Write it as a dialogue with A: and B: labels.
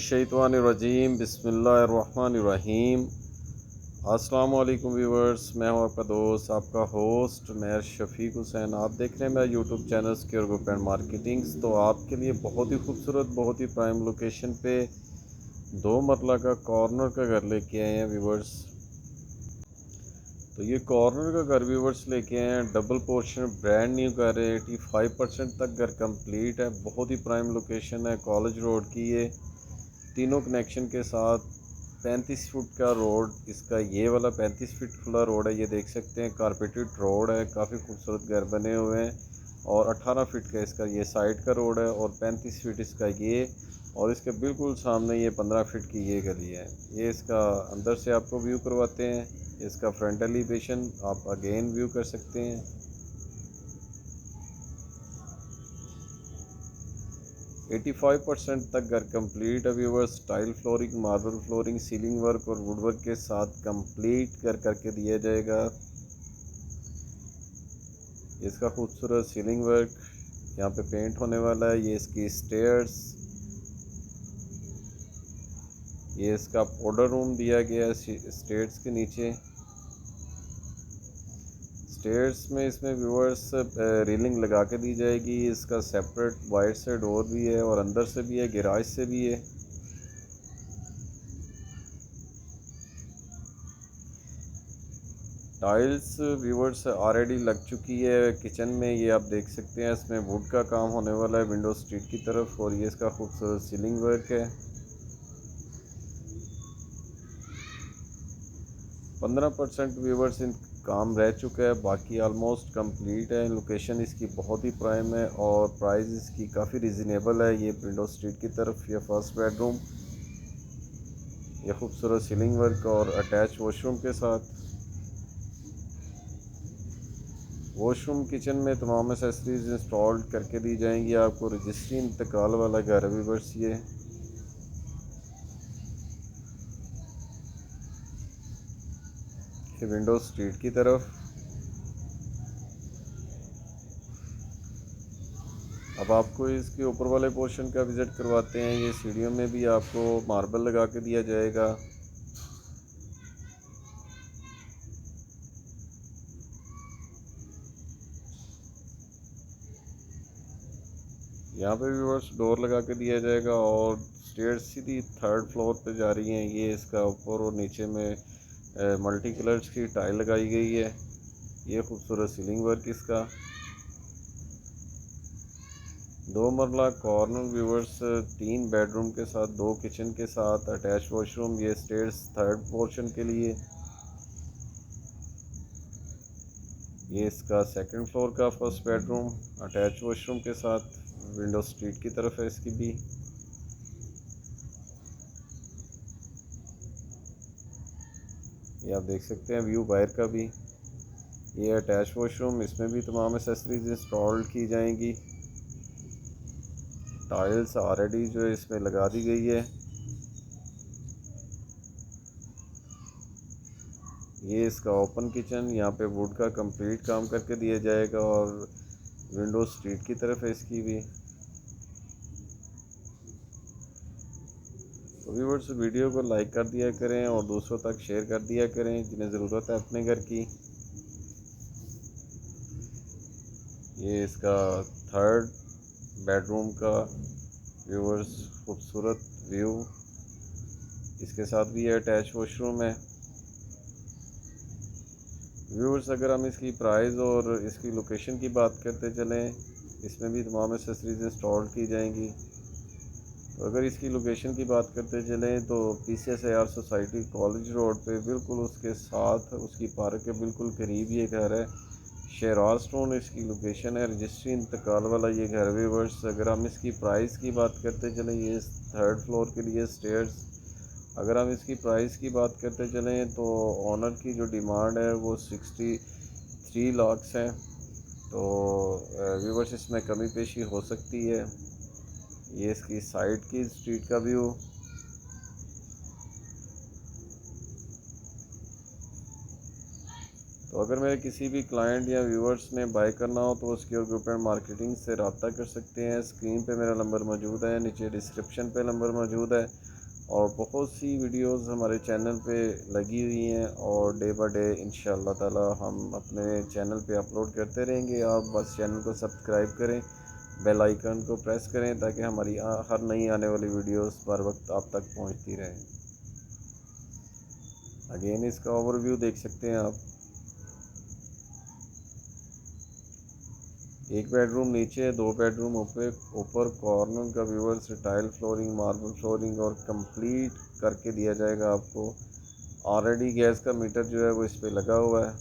A: मिनश्शैतानिर्रजीम बिस्मिल्लाहिर्रहमानिर्रहीम। अस्सलाम वालेकुम व्यूवर्स, मैं हूं आपका दोस्त, आपका होस्ट मैं शफीक हुसैन। आप देख रहे हैं मेरा YouTube channel secure group and marketings. तो आपके लिए बहुत ही खूबसूरत, बहुत ही प्राइम लोकेशन पे 2 मरला का कॉर्नर का घर लेके आए हैं व्यूवर्स। तो ये कॉर्नर का घर व्यूवर्स लेके आए हैं, डबल पोर्शन ब्रांड न्यू घर है। 85% तक घर कंप्लीट है। बहुत ही प्राइम लोकेशन है, कॉलेज रोड की ये तीनों कनेक्शन के साथ। 35 फुट का रोड इसका, ये वाला 35 फीट खुला रोड है। ये देख सकते हैं कारपेटेड रोड है, काफ़ी खूबसूरत घर बने हुए हैं। और 18 फीट का इसका ये साइड का रोड है और 35 फीट इसका ये, और इसके बिल्कुल सामने ये 15 फीट की ये गली है। ये इसका अंदर से आपको व्यू करवाते हैं। इसका फ्रंट एलिवेशन आप अगेन व्यू कर सकते हैं। 85% तक घर कंप्लीट है viewers. Tile flooring, marble flooring, ceiling work और वुड वर्क के साथ कंप्लीट घर करके दिया जाएगा। इसका खूबसूरत सीलिंग वर्क यहाँ पे पेंट होने वाला है। ये इसकी स्टेयर्स, ये इसका पाउडर रूम दिया गया है स्टेयर्स के नीचे। स्टेयर्स में इसमें व्यूवर्स रेलिंग लगा के दी जाएगी। इसका सेपरेट वाइड से डोर भी है और अंदर से भी है, गैराज से भी है। टाइल्स व्यूवर्स ऑलरेडी लग चुकी है किचन में, ये आप देख सकते हैं। इसमें वुड का काम होने वाला है विंडो स्ट्रीट की तरफ। और ये इसका खूबसूरत सीलिंग वर्क है। 15% व्यूवर्स इन काम रह चुका है, बाकी ऑलमोस्ट कंप्लीट है। लोकेशन इसकी बहुत ही प्राइम है और प्राइस इसकी काफ़ी रिजनेबल है। ये विंडो स्ट्रीट की तरफ, ये फर्स्ट बेडरूम, ये खूबसूरत सीलिंग वर्क और अटैच वॉशरूम के साथ। वॉशरूम किचन में तमाम एसेसरीज इंस्टॉल करके दी जाएंगी आपको। रजिस्ट्री इंतकाल वाला घर व्यूवर्स ये विंडो स्ट्रीट की तरफ। अब आपको इसके ऊपर वाले पोर्शन का विज़िट करवाते हैं। ये सीढ़ियों में भी आपको मार्बल लगा के दिया जाएगा। यहाँ पे व्यूअर्स डोर लगा के दिया जाएगा और स्टेयर्स सीधी 3rd फ्लोर पे जा रही हैं। ये इसका ऊपर और नीचे में मल्टी कलर्स की टाइल लगाई गई है। ये खूबसूरत सीलिंग वर्क इसका। 2 मरला कॉर्नर व्यूअर्स, 3 बेडरूम के साथ, 2 किचन के साथ, अटैच वॉशरूम। ये स्टेयर्स 3rd पोर्शन के लिए। ये इसका 2nd फ्लोर का फर्स्ट बेडरूम अटैच वॉशरूम के साथ, विंडो स्ट्रीट की तरफ है इसकी भी। ये आप देख सकते हैं व्यू बाहर का भी। ये अटैच वॉशरूम, इसमें भी तमाम एसेसरीज इंस्टॉल की जाएंगी। टाइल्स ऑलरेडी जो है इसमें लगा दी गई है। ये इसका ओपन किचन, यहाँ पे वुड का कंप्लीट काम करके दिया जाएगा और विंडो स्ट्रीट की तरफ है इसकी भी। तो व्यूअर्स वीडियो को लाइक कर दिया करें और दूसरों तक शेयर कर दिया करें जिन्हें ज़रूरत है अपने घर की। ये इसका 3rd बेडरूम का व्यूअर्स खूबसूरत व्यू, इसके साथ भी ये अटैच वॉशरूम है। व्यूअर्स अगर हम इसकी प्राइस और इसकी लोकेशन की बात करते चलें, इसमें भी तमाम एसेसरीज इंस्टॉल की जाएंगी। तो अगर इसकी लोकेशन की बात करते चलें तो PCSIR सोसाइटी कॉलेज रोड पे बिल्कुल उसके साथ, उसकी पार्क के बिल्कुल करीब ये घर है। शेराज टाउन इसकी लोकेशन है। रजिस्ट्री इंतकाल वाला ये घर व्यूअर्स। अगर हम इसकी प्राइस की बात करते चलें, ये 3rd फ्लोर के लिए स्टेयर्स। अगर हम इसकी प्राइस की बात करते चलें तो ऑनर की जो डिमांड है वो 63 लाख है। तो व्यूअर्स इसमें कमी पेशी हो सकती है। ये इसकी साइड की स्ट्रीट का व्यू। तो अगर मेरे किसी भी क्लाइंट या व्यूअर्स ने बाय करना हो तो वो सिक्योर ग्रुप एंड मार्केटिंग से रब्ता कर सकते हैं। स्क्रीन पे मेरा नंबर मौजूद है, नीचे डिस्क्रिप्शन पे नंबर मौजूद है। और बहुत सी वीडियोस हमारे चैनल पे लगी हुई हैं और डे बाय डे इंशाल्लाह ताला हम अपने चैनल पे अपलोड करते रहेंगे। आप बस चैनल को सब्सक्राइब करें, बेल आइकन को प्रेस करें ताकि हमारी हर नई आने वाली वीडियोस बर वक्त आप तक पहुंचती रहें। अगेन इसका ओवरव्यू देख सकते हैं आप। एक बेडरूम नीचे, दो बेडरूम ऊपर, ऊपर कॉर्नर का viewers tile flooring, marble flooring और कंप्लीट करके दिया जाएगा आपको। ऑलरेडी गैस का मीटर जो है वो इस पे लगा हुआ है।